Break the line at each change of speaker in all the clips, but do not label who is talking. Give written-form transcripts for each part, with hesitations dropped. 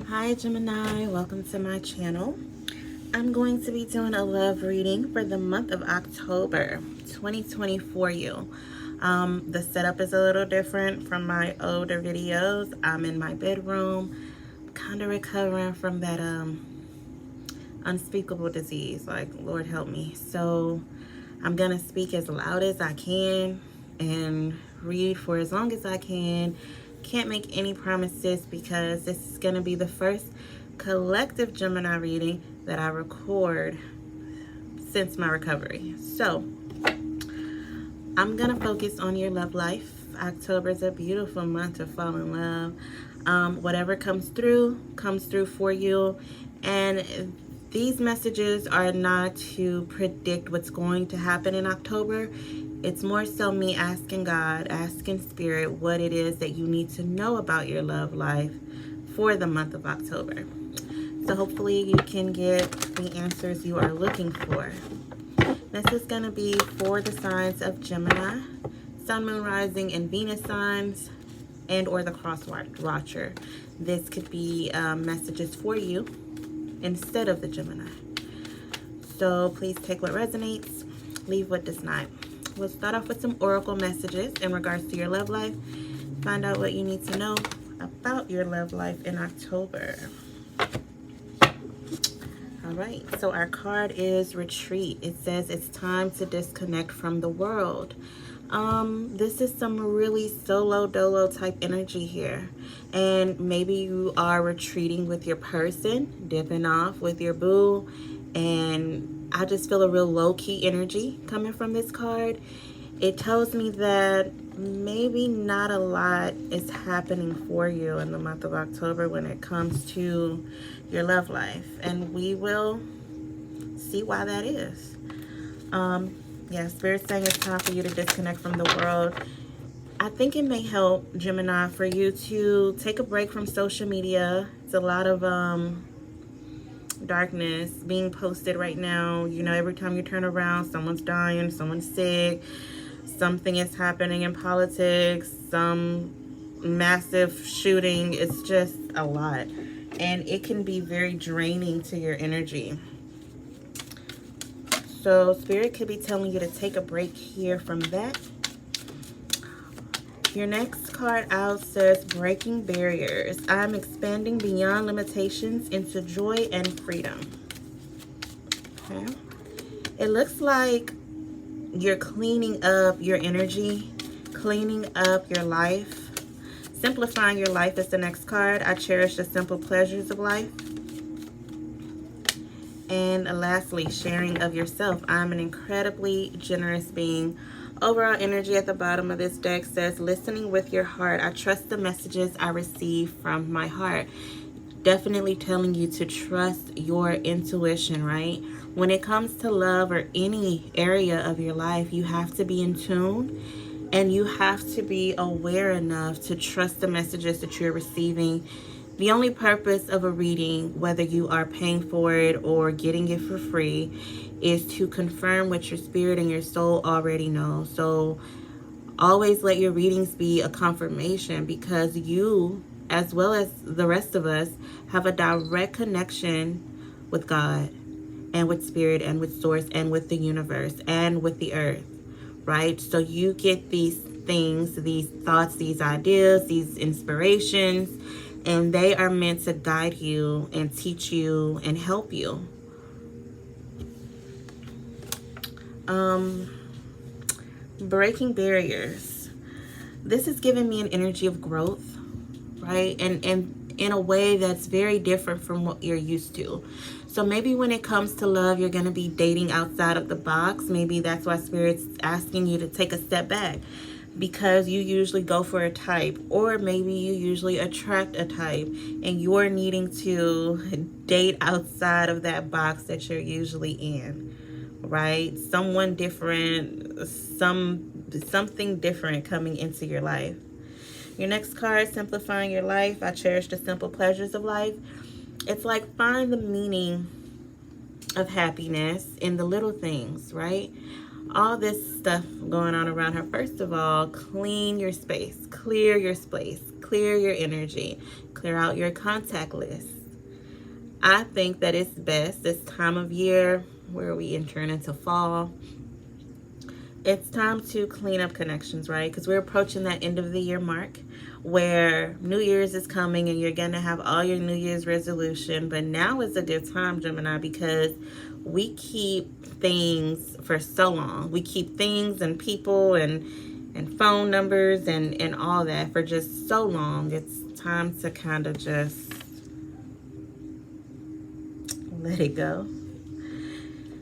Hi Gemini, welcome to my channel. I'm going to be doing a love reading for the month of October 2020 for you. The setup is a little different from my older videos. I'm in my bedroom, kind of recovering from that unspeakable disease, like Lord help me. So I'm gonna speak as loud as I can and read for as long as I can. Can't make any promises because this is gonna be the first collective Gemini reading that I record since my recovery. So I'm gonna focus on your love life. October is a beautiful month to fall in love. Whatever comes through for you. And these messages are not to predict what's going to happen in October. It's more so me asking God, asking Spirit what it is that you need to know about your love life for the month of October. So hopefully you can get the answers you are looking for. This is going to be for the signs of Gemini, Sun, Moon, Rising, and Venus signs, and or the cross watcher. This could be messages for you instead of the Gemini. So please take what resonates, leave what does not. We'll start off with some oracle messages in regards to your love life. Find out what you need to know about your love life in October. All right, so our card is retreat. It says it's time to disconnect from the world. This is some really solo dolo type energy here. And maybe you are retreating with your person, dipping off with your boo. And I just feel a real low-key energy coming from this card. It tells me that maybe not a lot is happening for you in the month of October when it comes to your love life. And we will see why that is. Yeah, Spirit's saying it's time for you to disconnect from the world. I think it may help, Gemini, for you to take a break from social media. It's a lot of darkness being posted right now. You know, every time you turn around, someone's dying, someone's sick, something is happening in politics, some massive shooting. It's just a lot. And it can be very draining to your energy. So Spirit could be telling you to take a break here from that. Your next card out says breaking barriers. I'm expanding beyond limitations into joy and freedom. Okay. It looks like you're cleaning up your energy, cleaning up your life. Simplifying your life is the next card. I cherish the simple pleasures of life. And lastly, sharing of yourself. I'm an incredibly generous being. Overall energy at the bottom of this deck says, listening with your heart. I trust the messages I receive from my heart. Definitely telling you to trust your intuition, right? When it comes to love or any area of your life, you have to be in tune and you have to be aware enough to trust the messages that you're receiving. The only purpose of a reading, whether you are paying for it or getting it for free, is to confirm what your spirit and your soul already know. So always let your readings be a confirmation, because you, as well as the rest of us, have a direct connection with God and with spirit and with source and with the universe and with the earth, right? So you get these things, these thoughts, these ideas, these inspirations, and they are meant to guide you and teach you and help you. Breaking barriers. This is giving me an energy of growth, right? And in a way that's very different from what you're used to. So maybe when it comes to love, you're going to be dating outside of the box. Maybe that's why Spirit's asking you to take a step back, because you usually go for a type, or maybe you usually attract a type and you're needing to date outside of that box that you're usually in, right? Someone different, something different coming into your life. Your next card, simplifying your life. I cherish the simple pleasures of life. It's like find the meaning of happiness in the little things, right? All this stuff going on around her. First of all, clean your space, clear your space, clear your energy, clear out your contact list. I think that it's best this time of year where we entering into fall. It's time to clean up connections, right? Because we're approaching that end of the year mark where New Year's is coming and you're going to have all your New Year's resolution. But now is a good time, Gemini, because we keep things for so long. We keep things and people and phone numbers and all that for just so long. It's time to kind of just let it go.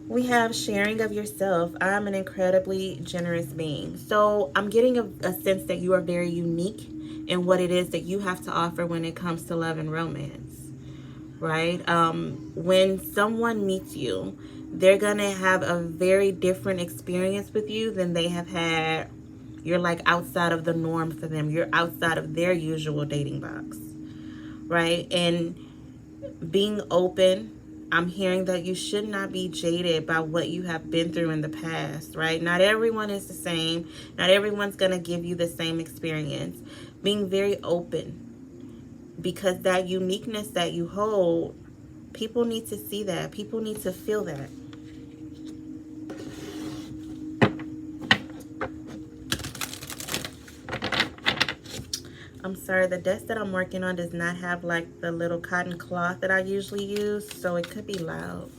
We have sharing of yourself. I'm an incredibly generous being. So I'm getting a sense that you are very unique in what it is that you have to offer when it comes to love and romance, right? When someone meets you, they're going to have a very different experience with you than they have had. You're like outside of the norm for them. You're outside of their usual dating box, right? And being open, I'm hearing that you should not be jaded by what you have been through in the past, right? Not everyone is the same. Not everyone's going to give you the same experience. Being very open, because that uniqueness that you hold, people need to see that. People need to feel that. I'm sorry, the desk that I'm working on does not have like the little cotton cloth that I usually use, so it could be loud.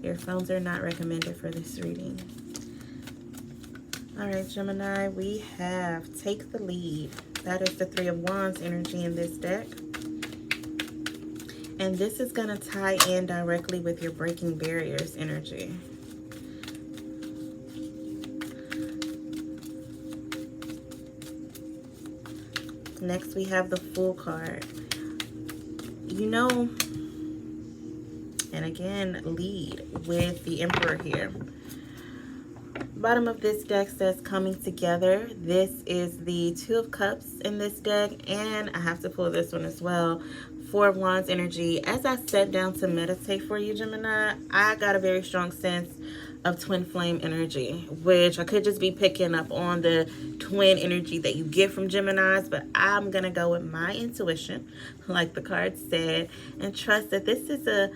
Earphones are not recommended for this reading. All right, Gemini, we have Take the Lead. That is the Three of Wands energy in this deck. And this is going to tie in directly with your Breaking Barriers energy. Next, we have the Fool card. You know, and again, lead with the Emperor here. Bottom of this deck says coming together. This is the Two of Cups in this deck, and I have to pull this one as well. Four of Wands energy. As I sat down to meditate for you, Gemini, I got a very strong sense of twin flame energy, which I could just be picking up on the twin energy that you get from Geminis, but I'm gonna go with my intuition, like the card said, and trust that this is a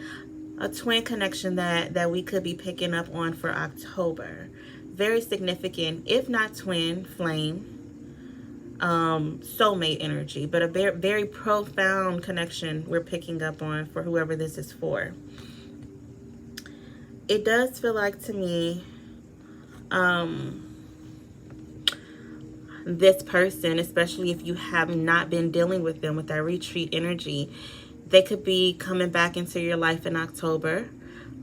twin connection that we could be picking up on for October. Very significant, if not twin flame, soulmate energy, but a very, very profound connection we're picking up on for whoever this is for. It does feel like to me, this person, especially if you have not been dealing with them with that retreat energy, they could be coming back into your life in October.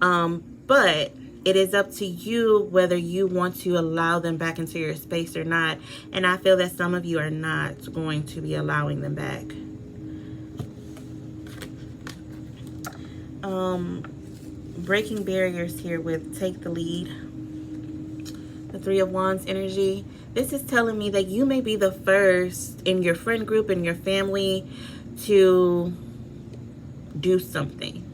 But it is up to you whether you want to allow them back into your space or not. And I feel that some of you are not going to be allowing them back. Breaking barriers here with Take the Lead. The Three of Wands energy. This is telling me that you may be the first in your friend group and your family to do something.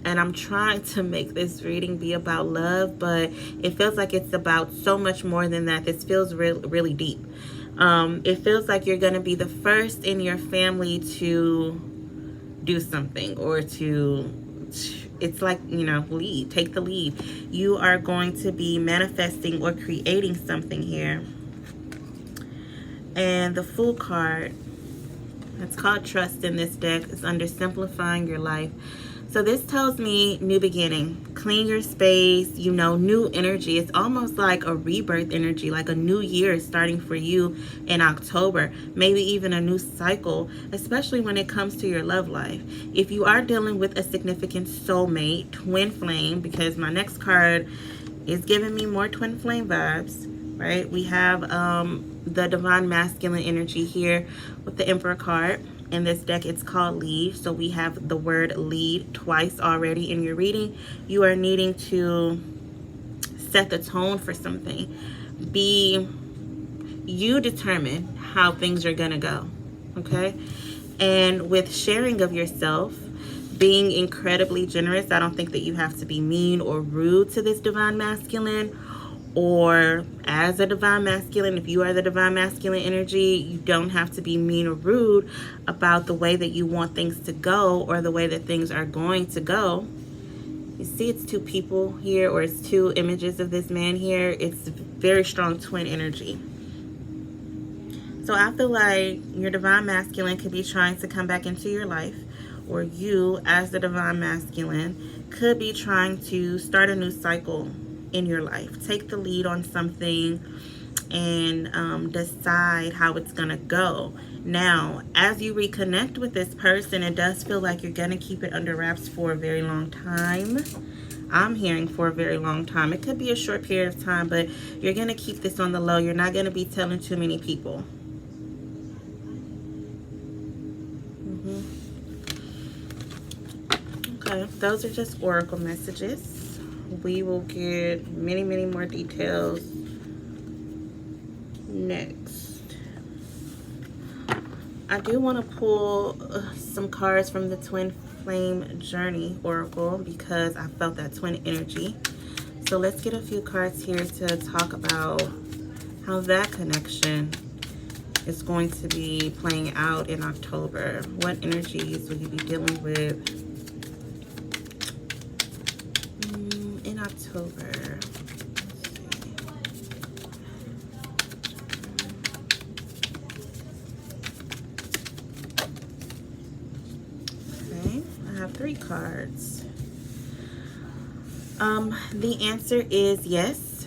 And I'm trying to make this reading be about love, but it feels like it's about so much more than that. This feels really deep. It feels like you're going to be the first in your family to do something, or it's like, you know, lead, take the lead. You are going to be manifesting or creating something here. And the Fool card, it's called Trust in this deck. It's under Simplifying Your Life. So this tells me new beginning, clean your space, you know, new energy. It's almost like a rebirth energy, like a new year starting for you in October, maybe even a new cycle, especially when it comes to your love life. If you are dealing with a significant soulmate, twin flame, because my next card is giving me more twin flame vibes, right? We have the Divine Masculine energy here with the Emperor card. In this deck, it's called Lead. So we have the word lead twice already in your reading. You are needing to set the tone for something. You determine how things are gonna go, okay? And with sharing of yourself, being incredibly generous, I don't think that you have to be mean or rude to this Divine Masculine, Or as a divine masculine, if you are the divine masculine energy, you don't have to be mean or rude about the way that you want things to go or the way that things are going to go. You see, it's two people here, or it's two images of this man here. It's very strong twin energy. So I feel like your divine masculine could be trying to come back into your life, or you as the divine masculine could be trying to start a new cycle in your life. Take the lead on something and decide how it's gonna go. Now, as you reconnect with this person, it does feel like you're gonna keep it under wraps for a very long time. I'm hearing for a very long time. It could be a short period of time, but you're gonna keep this on the low. You're not gonna be telling too many people. Okay, those are just oracle messages. We will get many, many more details next. I do want to pull some cards from the Twin Flame Journey Oracle because I felt that twin energy. So let's get a few cards here to talk about how that connection is going to be playing out in October. What energies will you be dealing with in October? Okay, I have 3 cards. The answer is yes.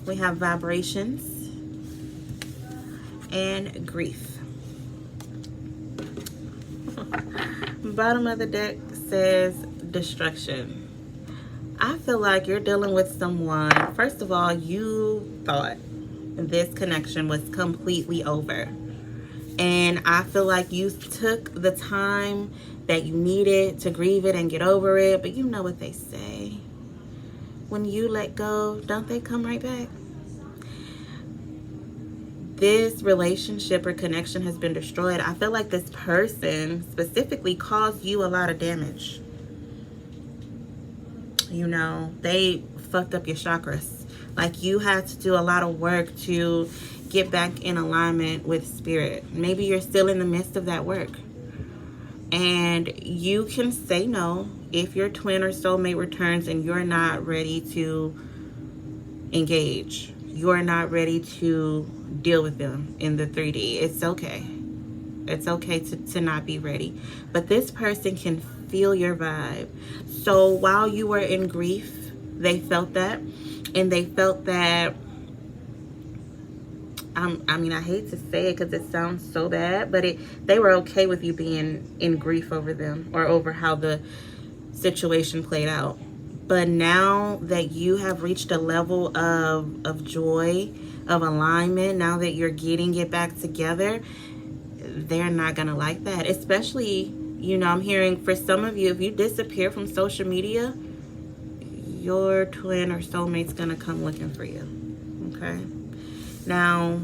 We have vibrations and grief. Bottom of the deck says destruction. I feel like you're dealing with someone, first of all, you thought this connection was completely over. And I feel like you took the time that you needed to grieve it and get over it. But you know what they say. When you let go, don't they come right back? This relationship or connection has been destroyed. I feel like this person specifically caused you a lot of damage. You know, they fucked up your chakras. Like you had to do a lot of work to get back in alignment with spirit. Maybe you're still in the midst of that work. And you can say no if your twin or soulmate returns and you're not ready to engage. You're not ready to deal with them in the 3D. It's okay. It's okay to not be ready. But this person can feel your vibe. So while you were in grief, they felt that. And they felt that, I mean, I hate to say it because it sounds so bad, but they were okay with you being in grief over them or over how the situation played out. But now that you have reached a level of joy, of alignment, now that you're getting it back together, they're not going to like that. Especially, you know, I'm hearing for some of you, if you disappear from social media, your twin or soulmate's going to come looking for you. Okay? Now,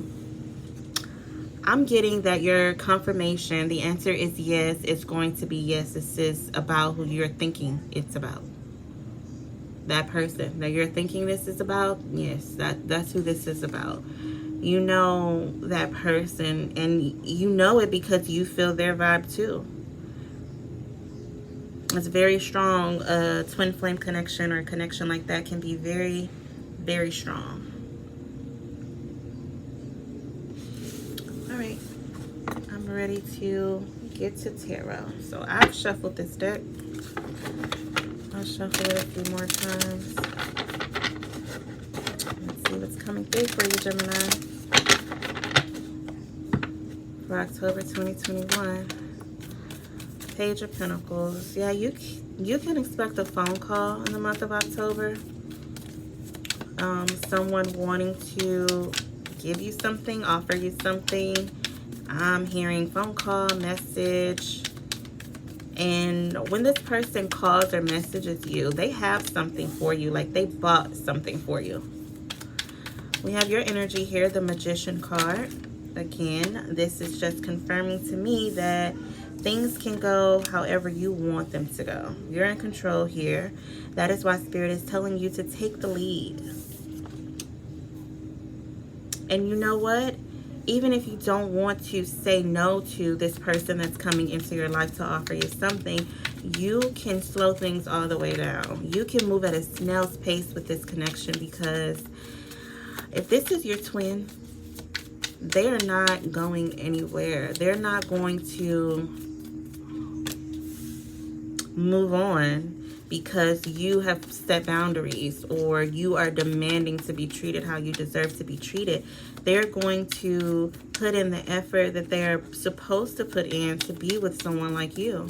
I'm getting that your confirmation, the answer is yes. It's going to be yes. This is about who you're thinking it's about. That person that you're thinking this is about, yes, that's who this is about. You know that person, and you know it because you feel their vibe too. It's very strong. A twin flame connection or a connection like that can be very, very strong. All right, I'm ready to get to tarot. So I've shuffled this deck. I'll shuffle it a few more times. Let's see what's coming through for you, Gemini, for October 2021. Page of Pentacles. Yeah, you can expect a phone call in the month of October. Someone wanting to give you something, offer you something. I'm hearing phone call, message. And when this person calls or messages you, they have something for you. Like they bought something for you. We have your energy here, the Magician card. Again, this is just confirming to me that things can go however you want them to go. You're in control here. That is why Spirit is telling you to take the lead. And you know what? Even if you don't want to say no to this person that's coming into your life to offer you something, you can slow things all the way down. You can move at a snail's pace with this connection, because if this is your twin, they are not going anywhere. They're not going to move on because you have set boundaries or you are demanding to be treated how you deserve to be treated. They're going to put in the effort that they're supposed to put in to be with someone like you.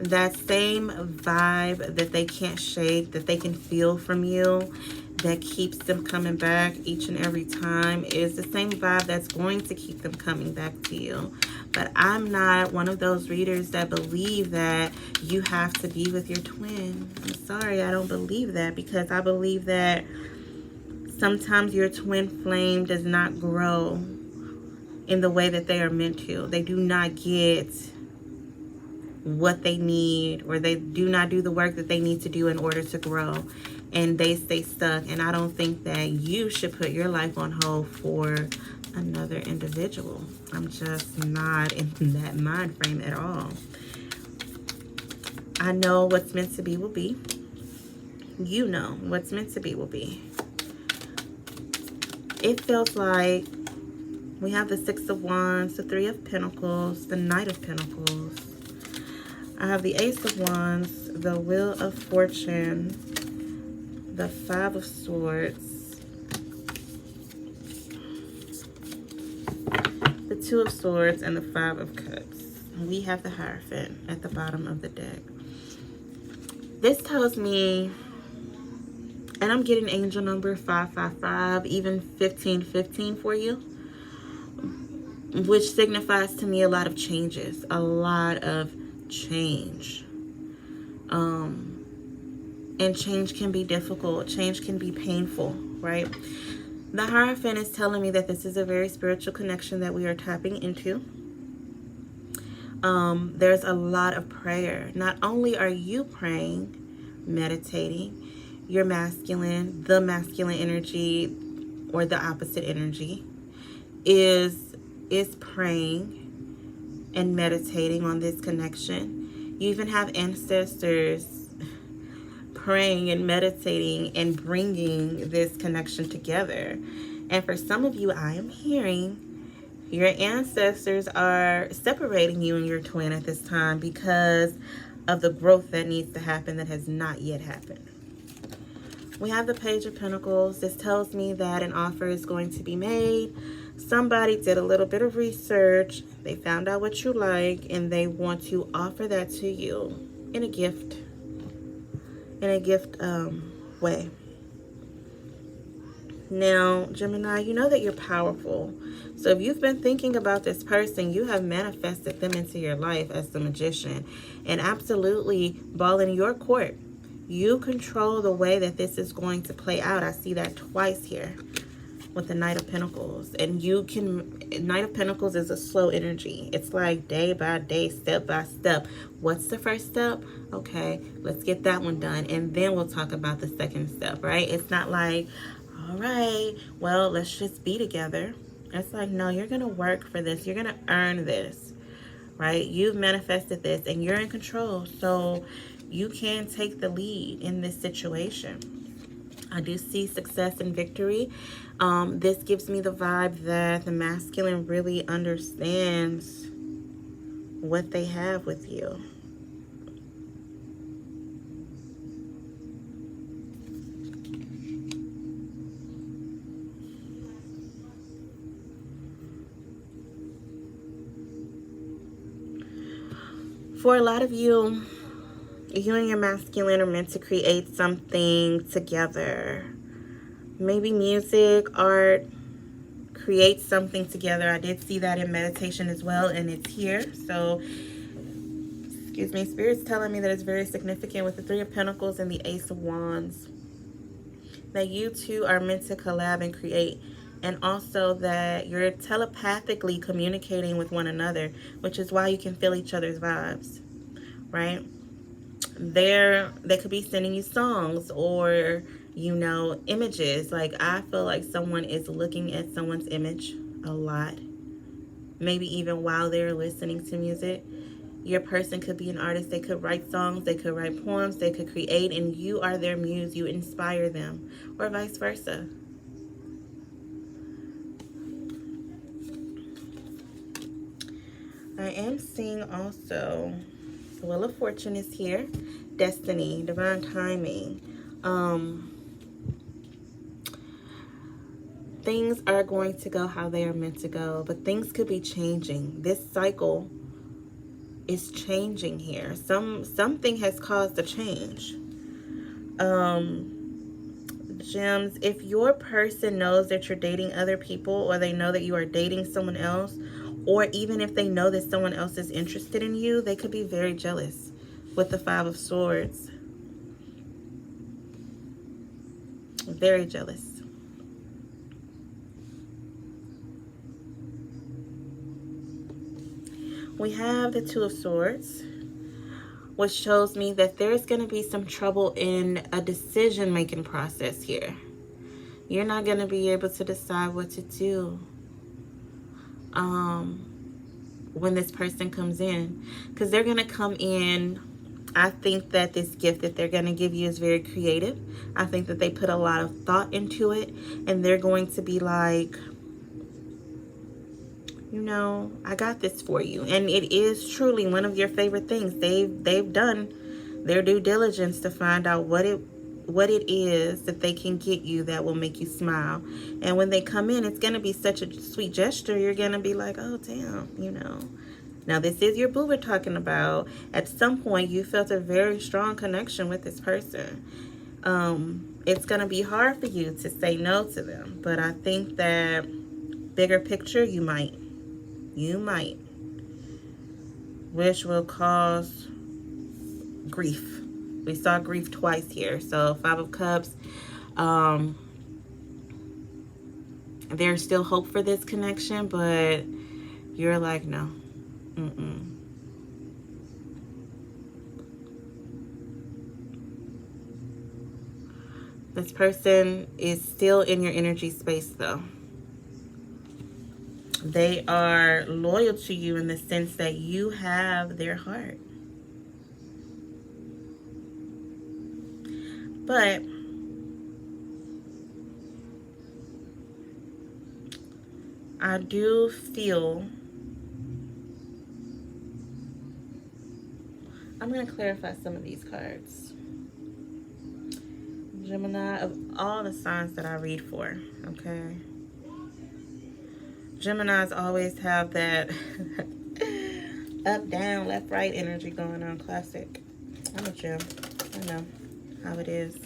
That same vibe that they can't shake, that they can feel from you, that keeps them coming back each and every time, is the same vibe that's going to keep them coming back to you. But I'm not one of those readers that believe that you have to be with your twin. I'm sorry, I don't believe that, because I believe that sometimes your twin flame does not grow in the way that they are meant to. They do not get what they need, or they do not do the work that they need to do in order to grow, and they stay stuck. And I don't think that you should put your life on hold for another individual. I'm just not in that mind frame at all. I know what's meant to be will be. You know what's meant to be will be. It feels like we have the Six of Wands, the Three of Pentacles, the Knight of Pentacles. I have the Ace of Wands, the Wheel of Fortune, the Five of Swords, the Two of Swords, and the Five of Cups. We have the Hierophant at the bottom of the deck. This tells me, and I'm getting angel number 555, even 1515 for you, which signifies to me a lot of changes, a lot of change. And change can be difficult. Change can be painful, right? The Hierophant is telling me that this is a very spiritual connection that we are tapping into. There's a lot of prayer. Not only are you praying, meditating, your masculine, the masculine energy, or the opposite energy, is praying and meditating on this connection. You even have ancestors praying and meditating and bringing this connection together. And for some of you, I am hearing your ancestors are separating you and your twin at this time because of the growth that needs to happen that has not yet happened. We have the Page of Pentacles. This tells me that an offer is going to be made. Somebody did a little bit of research. They found out what you like, and they want to offer that to you in a gift. Way. Now, Gemini, you know that you're powerful. So if you've been thinking about this person, you have manifested them into your life as the Magician. And absolutely, ball in your court. You control the way that this is going to play out. I see that twice here with the Knight of Pentacles. And Knight of Pentacles is a slow energy. It's like day by day, step by step. What's the first step? Okay, let's get that one done, and then we'll talk about the second step, right? It's not like, all right, well, let's just be together. It's like, no, you're going to work for this. You're going to earn this, right? You've manifested this, and you're in control, so you can take the lead in this situation. I do see success and victory. This gives me the vibe that the masculine really understands what they have with you. For a lot of you, you and your masculine are meant to create something together. Maybe music, art, create something together. I did see that in meditation as well, and it's here. So, excuse me, Spirit's telling me that it's very significant with the Three of Pentacles and the Ace of Wands, that you two are meant to collab and create and also that you're telepathically communicating with one another, which is why you can feel each other's vibes, right? They could be sending you songs or, you know, images. Like, I feel like someone is looking at someone's image a lot, maybe even while they're listening to music. Your person could be an artist. They could write songs, they could write poems, they could create, and you are their muse. You inspire them, or vice versa. I am seeing also the Wheel of Fortune is here. Destiny, divine timing. Things are going to go how they are meant to go, but things could be changing. This cycle is changing here. Something has caused a change. Gems, if your person knows that you're dating other people, or they know that you are dating someone else, or even if they know that someone else is interested in you, they could be very jealous with the Five of Swords. Very jealous. We have the Two of Swords, which shows me that there's going to be some trouble in a decision-making process here. You're not going to be able to decide what to do when this person comes in, because they're going to come in. I think that this gift that they're going to give you is very creative. I think that they put a lot of thought into it, and they're going to be like, you know, I got this for you. And it is truly one of your favorite things. They've done their due diligence to find out what it is that they can get you that will make you smile. And when they come in, it's going to be such a sweet gesture. You're going to be like, oh, damn, you know. Now, this is your boo we're talking about. At some point, you felt a very strong connection with this person. It's going to be hard for you to say no to them. But I think that bigger picture, you might, which will cause grief. We saw grief twice here. So Five of Cups, there's still hope for this connection, but you're like, no. This person is still in your energy space, though. They are loyal to you in the sense that you have their heart. But I do feel, I'm going to clarify some of these cards. Gemini, of all the signs that I read for, okay? Geminis always have that up, down, left, right energy going on. Classic. I'm a Gem. I know how it is.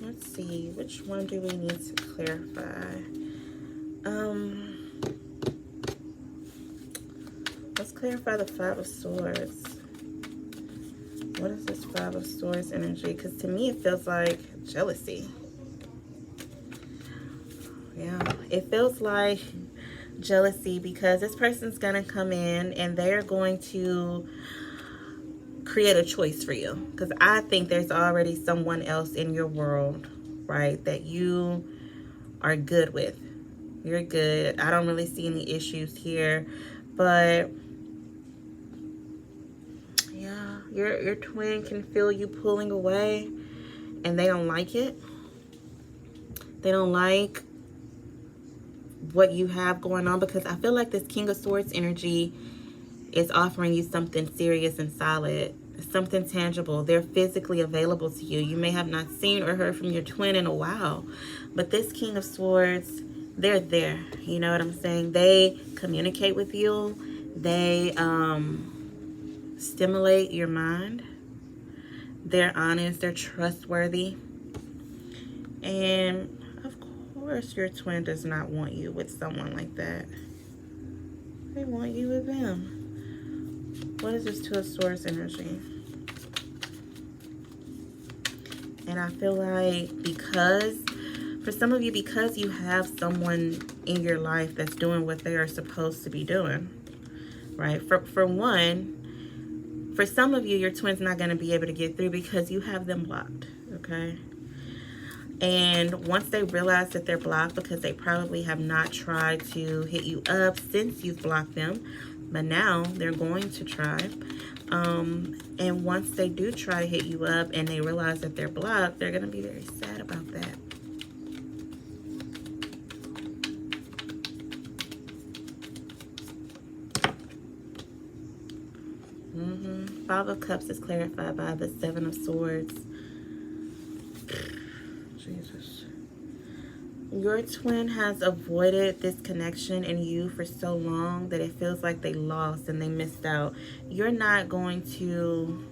Let's see, which one do we need to clarify? Let's clarify the Five of Swords. What is this Five of Swords energy? Because to me, it feels like jealousy. Yeah, it feels like jealousy because this person's going to come in and they're going to create a choice for you. Because I think there's already someone else in your world, right, that you are good with. You're good. I don't really see any issues here. But yeah, your twin can feel you pulling away and they don't like it. They don't like what you have going on, because I feel like this King of Swords energy is offering you something serious and solid, something tangible. They're physically available to you. You may have not seen or heard from your twin in a while, but this King of Swords, they're there. You know what I'm saying? They communicate with you. They stimulate your mind. They're honest. They're trustworthy. And of Or if your twin does not want you with someone like that. They want you with them. What is this Two of Swords energy? And I feel like because, for some of you, because you have someone in your life that's doing what they are supposed to be doing, right? For one, for some of you, your twin's not going to be able to get through because you have them blocked, okay? And once they realize that they're blocked, because they probably have not tried to hit you up since you've blocked them, but now they're going to try. And once they do try to hit you up and they realize that they're blocked, they're going to be very sad about that. Five of Cups is clarified by the Seven of Swords. Jesus. Your twin has avoided this connection in you for so long that it feels like they lost and they missed out. You're not going to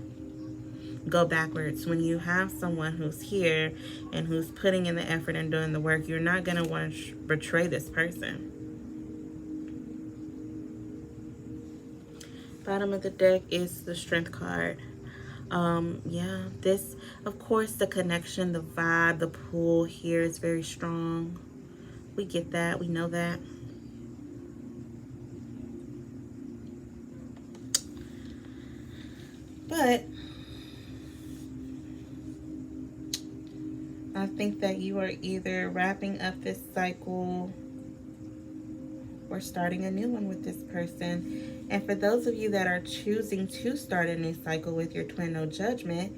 go backwards. When you have someone who's here and who's putting in the effort and doing the work, you're not going to want to betray this person. Bottom of the deck is the Strength card. Yeah, this, of course, the connection, the vibe, the pull here is very strong. We get that. We know that. But I think that you are either wrapping up this cycle or starting a new one with this person. And for those of you that are choosing to start a new cycle with your twin, no judgment,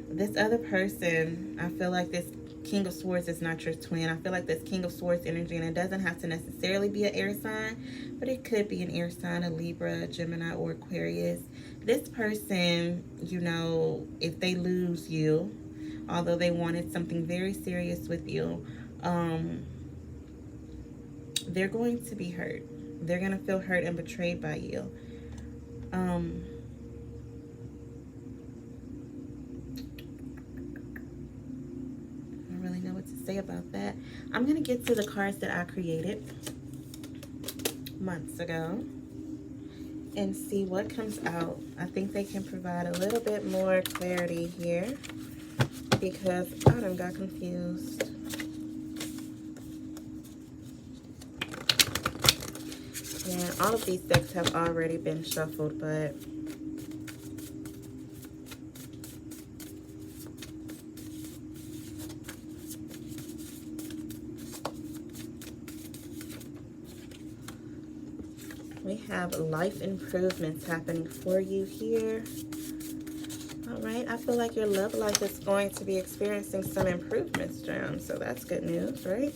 this other person, I feel like this King of Swords is not your twin. I feel like this King of Swords energy, and it doesn't have to necessarily be an air sign, but it could be an air sign, a Libra, a Gemini, or Aquarius. This person, you know, if they lose you, although they wanted something very serious with you, they're going to be hurt. They're going to feel hurt and betrayed by you. I don't really know what to say about that. I'm going to get to the cards that I created months ago and see what comes out. I think they can provide a little bit more clarity here because I done got confused. Yeah, all of these decks have already been shuffled, but we have life improvements happening for you here. All right, I feel like your love life is going to be experiencing some improvements, Jam. So that's good news, right?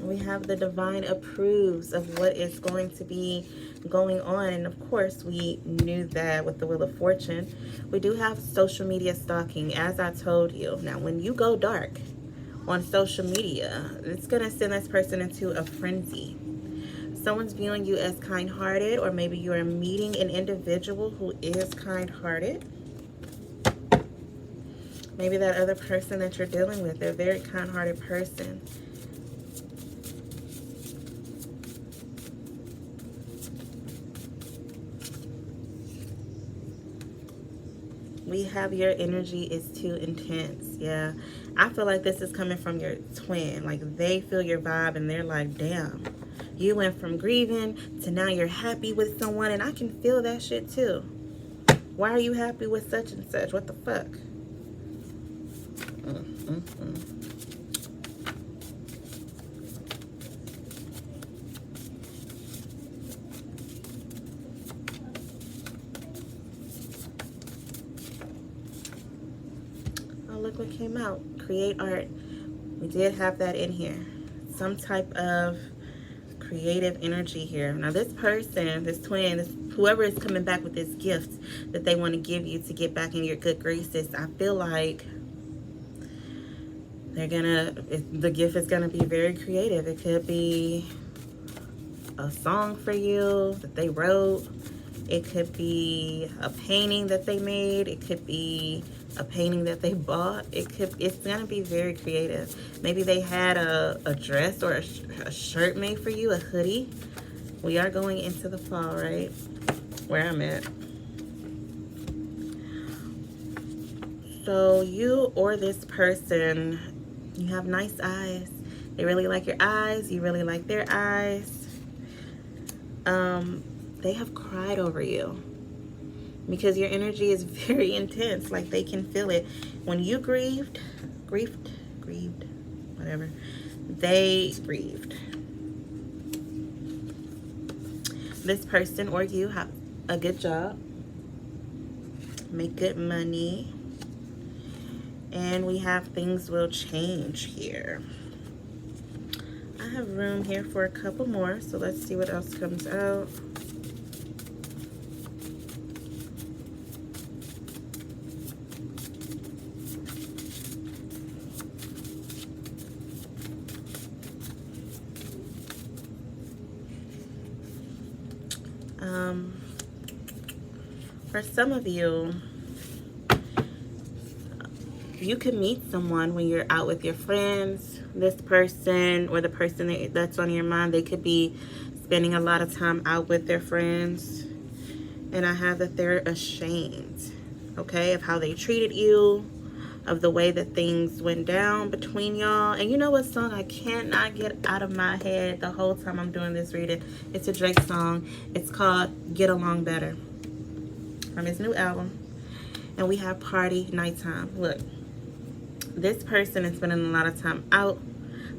We have the divine approves of what is going to be going on. And of course, we knew that with the Wheel of Fortune. We do have social media stalking, as I told you. Now, when you go dark on social media, it's going to send this person into a frenzy. Someone's viewing you as kind-hearted, or maybe you are meeting an individual who is kind-hearted. Maybe that other person that you're dealing with, they're a very kind-hearted person. We have your energy is too intense. Yeah, I feel like this is coming from your twin. Like they feel your vibe and they're like, damn, you went from grieving to now you're happy with someone, and I can feel that shit too. Why are you happy with such and such? What the fuck? Look what came out. Create art. We did have that in here. Some type of creative energy here. Now this person, this twin, whoever is coming back with this gift that they want to give you to get back in your good graces, I feel like they're gonna, the gift is gonna be very creative. It could be a song for you that they wrote. It could be a painting that they made. It could be a painting that they bought. It's gonna be very creative. Maybe they had a dress or a shirt made for you, a hoodie. We are going into the fall, right? Where I'm at. So you or this person, you have nice eyes. They really like your eyes. You really like their eyes. They have cried over you because your energy is very intense. Like, they can feel it. When you grieved, whatever, they grieved. This person or you have a good job, make good money, and we have things will change here. I have room here for a couple more, so let's see what else comes out. For some of you, you could meet someone when you're out with your friends. This person or the person that's on your mind, they could be spending a lot of time out with their friends. And I have that they're ashamed, okay, of how they treated you, of the way that things went down between y'all. And you know what song I cannot get out of my head the whole time I'm doing this reading? It's a Drake song. It's called Get Along Better, from his new album. And we have Party Nighttime. Look, this person is spending a lot of time out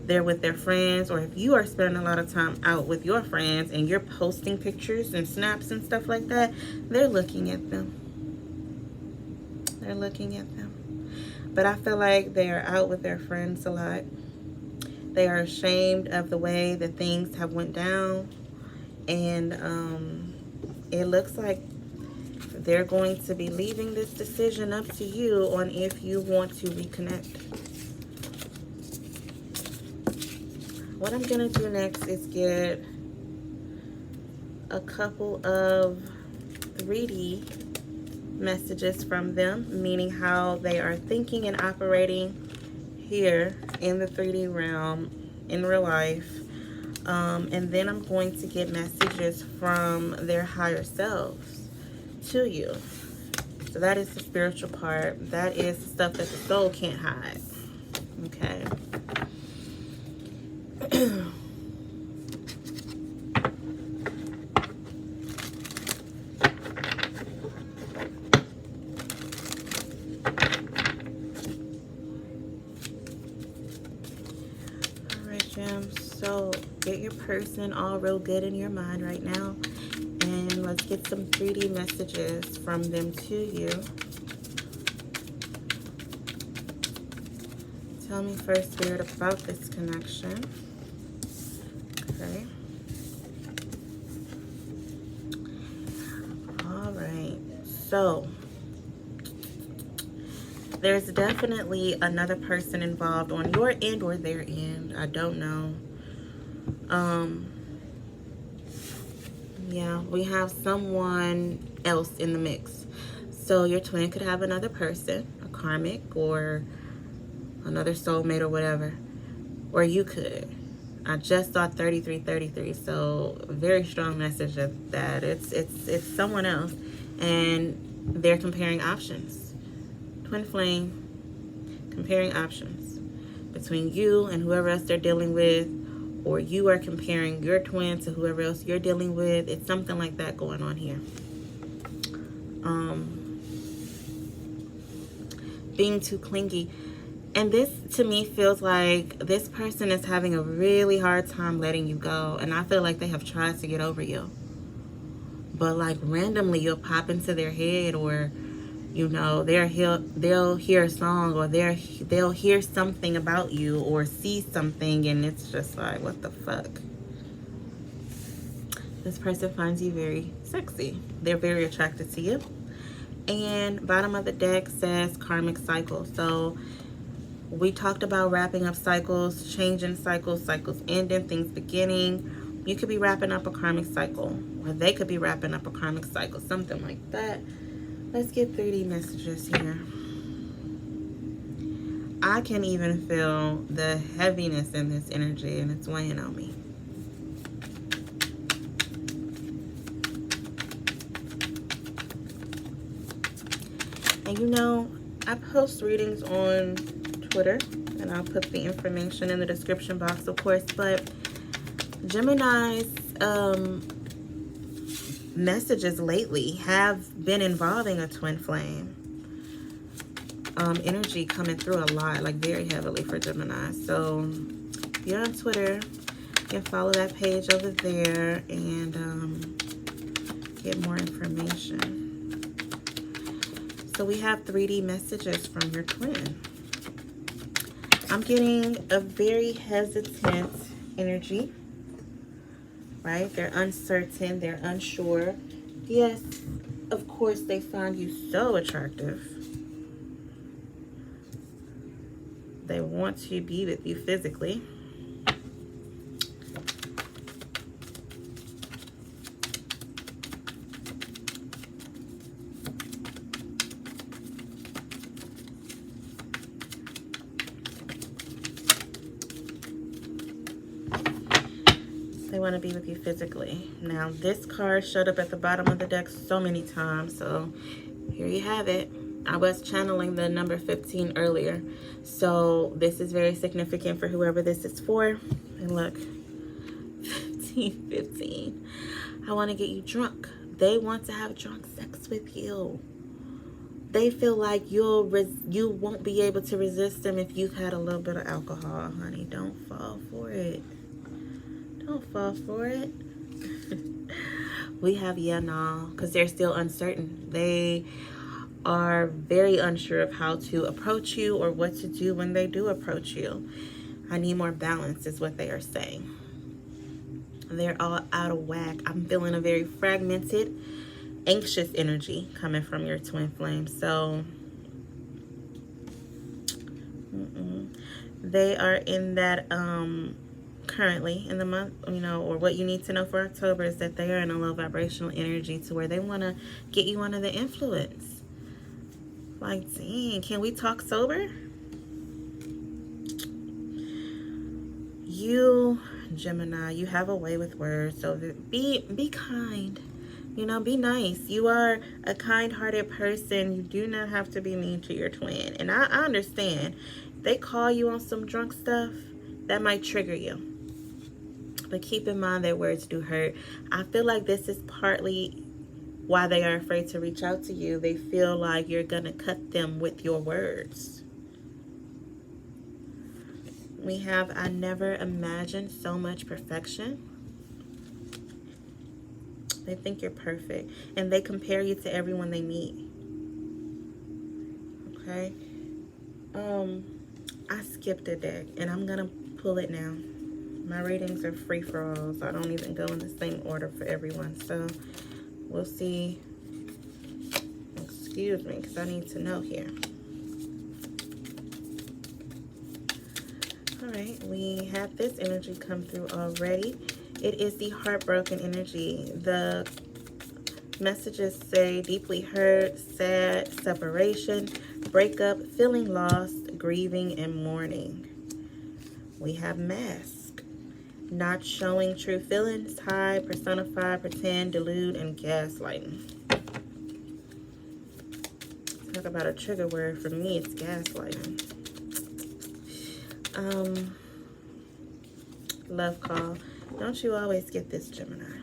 there with their friends, or if you are spending a lot of time out with your friends and you're posting pictures and snaps and stuff like that, they're looking at them. They're looking at them. But I feel like they are out with their friends a lot. They are ashamed of the way that things have went down. And it looks like they're going to be leaving this decision up to you on if you want to reconnect. What I'm going to do next is get a couple of 3D messages from them, meaning how they are thinking and operating here in the 3D realm in real life. And then I'm going to get messages from their higher selves to you. So that is the spiritual part. That is the stuff that the soul can't hide. Okay. Alright, gems. So get your person all real good in your mind right now. And let's get some 3D messages from them to you. Tell me first, Spirit, about this connection. Okay. All right. So, there's definitely another person involved on your end or their end. I don't know. Yeah, we have someone else in the mix. So your twin could have another person, a karmic or another soulmate or whatever. Or you could. I just saw 3333, so very strong message of that. It's someone else, and they're comparing options. Twin flame comparing options between you and whoever else they're dealing with. Or you are comparing your twin to whoever else you're dealing with. It's something like that going on here. Being too clingy. And this, to me, feels like this person is having a really hard time letting you go. And I feel like they have tried to get over you. But, like, randomly you'll pop into their head, or, you know, they'll hear a song, or they'll hear something about you or see something, and it's just like, what the fuck? This person finds you very sexy. They're very attracted to you. And bottom of the deck says karmic cycle. So we talked about wrapping up cycles, changing cycles, cycles ending, things beginning. You could be wrapping up a karmic cycle, or they could be wrapping up a karmic cycle, something like that. Let's get 3D messages here. I can even feel the heaviness in this energy, and it's weighing on me. And you know, I post readings on Twitter, and I'll put the information in the description box, of course, but Gemini's messages lately have been involving a twin flame. Energy coming through a lot, like very heavily for Gemini. So if you're on Twitter, you can follow that page over there and get more information. So we have 3D messages from your twin. I'm getting a very hesitant energy, right? They're uncertain, they're unsure. Yes, of course, they find you so attractive. They want to be with you physically. They want to be with you physically. Now, this card showed up at the bottom of the deck so many times, so here you have it. I was channeling the number 15 earlier, so this is very significant for whoever this is for. And look, 15. I want to get you drunk. They want to have drunk sex with you. They feel like you won't be able to resist them if you've had a little bit of alcohol, honey. Don't fall for it. Don't fall for it. We have yeah, no, because they're still uncertain. They are very unsure of how to approach you or what to do when they do approach you. I need more balance is what they are saying. They're all out of whack. I'm feeling a very fragmented, anxious energy coming from your twin flame. So they are in that currently in the month, you know, or what you need to know for October is that they are in a low vibrational energy to where they want to get you under the influence. Like, dang, can we talk sober? You, Gemini, you have a way with words, so be kind. You know, be nice. You are a kind-hearted person. You do not have to be mean to your twin. And I understand. If they call you on some drunk stuff, that might trigger you. But keep in mind that words do hurt. I feel like this is partly why they are afraid to reach out to you. They feel like you're gonna cut them with your words. We have, I never imagined so much perfection. They think you're perfect. And they compare you to everyone they meet. Okay? I skipped a deck and I'm gonna pull it now. My readings are free for all, so I don't even go in the same order for everyone. So we'll see. Excuse me, because I need to know here. All right, we had this energy come through already. It is the heartbroken energy. The messages say deeply hurt, sad, separation, breakup, feeling lost, grieving, and mourning. We have mask. Not showing true feelings, hide, personify, pretend, delude, and gaslighting. Talk about a trigger word. For me, it's gaslighting. Love call. Don't you always get this, Gemini?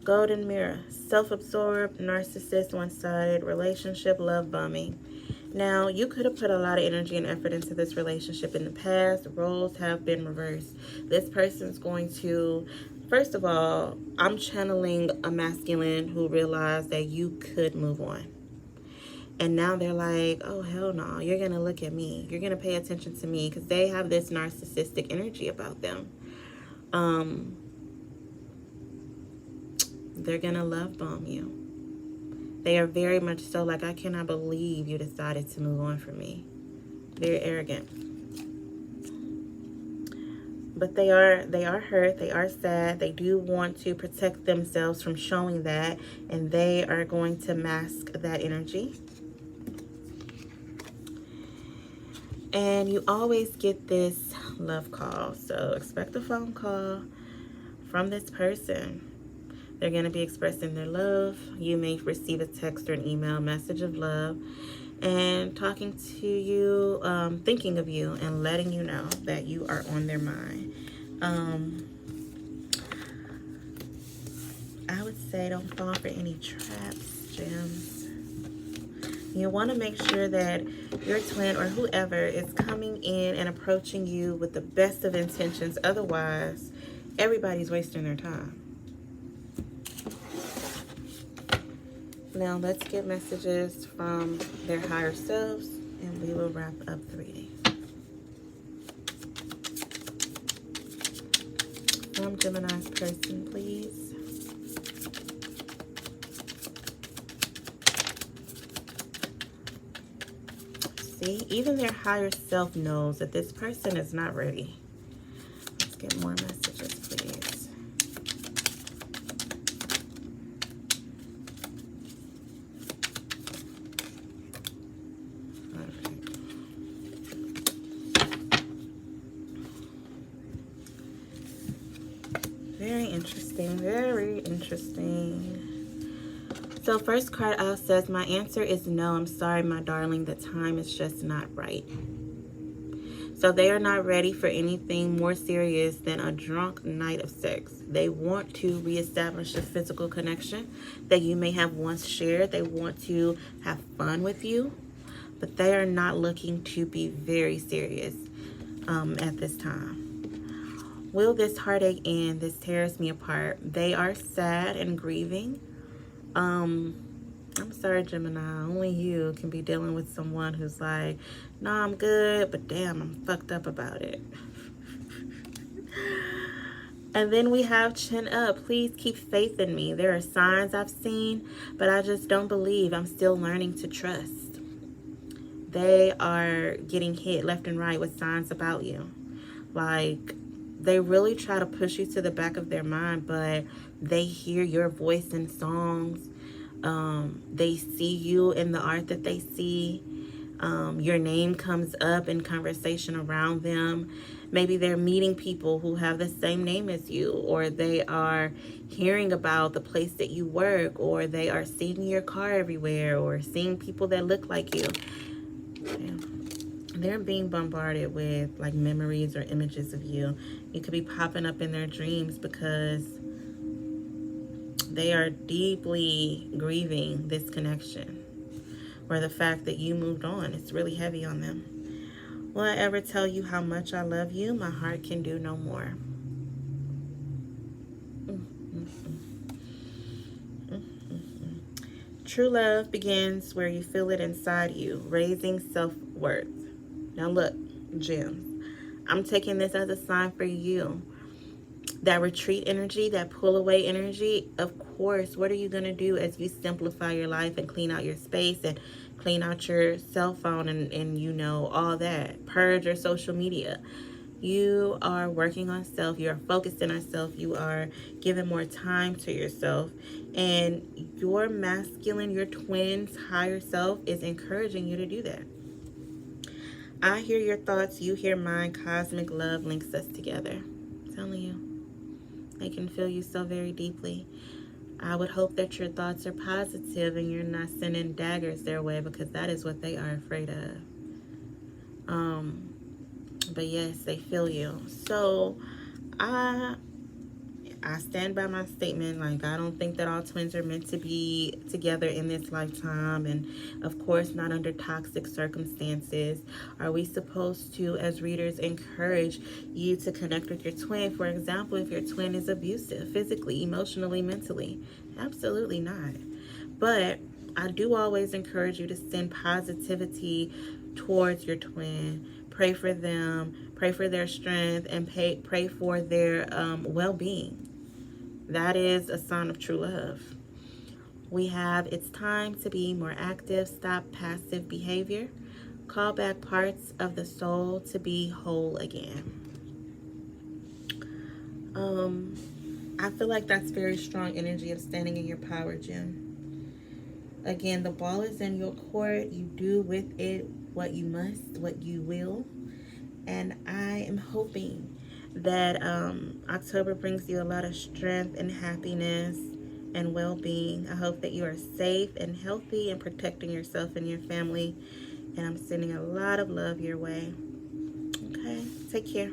Golden mirror. Self-absorbed, narcissist, one-sided, relationship, love bombing. Now, you could have put a lot of energy and effort into this relationship in the past. Roles have been reversed. This person's going to, first of all, I'm channeling a masculine who realized that you could move on. And now they're like, oh, hell no, you're going to look at me. You're going to pay attention to me, because they have this narcissistic energy about them. They're going to love bomb you. They are very much so like, I cannot believe you decided to move on from me. Very arrogant. But they are hurt, they are sad, they do want to protect themselves from showing that, and they are going to mask that energy. And you always get this love call, so expect a phone call from this person. They're going to be expressing their love. You may receive a text or an email message of love and talking to you, thinking of you, and letting you know that you are on their mind. I would say don't fall for any traps, gems. You want to make sure that your twin or whoever is coming in and approaching you with the best of intentions. Otherwise, everybody's wasting their time. Now, let's get messages from their higher selves, and we will wrap up the reading. From Gemini's person, please. See, even their higher self knows that this person is not ready. Let's get more messages, please. Very interesting, very interesting. So first card out says, my answer is no. I'm sorry, my darling. The time is just not right. So they are not ready for anything more serious than a drunk night of sex. They want to reestablish a physical connection that you may have once shared. They want to have fun with you, but they are not looking to be very serious at this time. Will this heartache end? This tears me apart. They are sad and grieving. I'm sorry, Gemini. Only you can be dealing with someone who's like, nah, I'm good, but damn, I'm fucked up about it. And then we have chin up. Please keep faith in me. There are signs I've seen, but I just don't believe. I'm still learning to trust. They are getting hit left and right with signs about you. Like, they really try to push you to the back of their mind, but they hear your voice in songs. They see you in the art that they see. Your name comes up in conversation around them. Maybe they're meeting people who have the same name as you, or they are hearing about the place that you work, or they are seeing your car everywhere, or seeing people that look like you. Yeah. They're being bombarded with like memories or images of you. You could be popping up in their dreams because they are deeply grieving this connection or the fact that you moved on. It's really heavy on them. Will I ever tell you how much I love you? My heart can do no more. True love begins where you feel it inside you, raising self-worth. Now look, gems, I'm taking this as a sign for you. That retreat energy, that pull away energy, of course, what are you going to do as you simplify your life and clean out your space and clean out your cell phone and you know, all that. Purge your social media. You are working on self. You are focusing on self. You are giving more time to yourself. And your masculine, your twin's higher self is encouraging you to do that. I hear your thoughts. You hear mine. Cosmic love links us together. I'm telling you. They can feel you so very deeply. I would hope that your thoughts are positive and you're not sending daggers their way, because that is what they are afraid of. But yes, they feel you. So I stand by my statement. Like, I don't think that all twins are meant to be together in this lifetime, and of course not under toxic circumstances. Are we supposed to, as readers, encourage you to connect with your twin? For example, if your twin is abusive physically, emotionally, mentally? Absolutely not. But I do always encourage you to send positivity towards your twin. Pray for them, pray for their strength, and pray for their well-being. That is a sign of true love. We have, it's time to be more active. Stop passive behavior. Call back parts of the soul to be whole again. I feel like that's very strong energy of standing in your power, Jim. Again, the ball is in your court. You do with it what you must, what you will. And I am hoping that October brings you a lot of strength and happiness and well-being. I hope that you are safe and healthy and protecting yourself and your family. And I'm sending a lot of love your way. Okay, take care.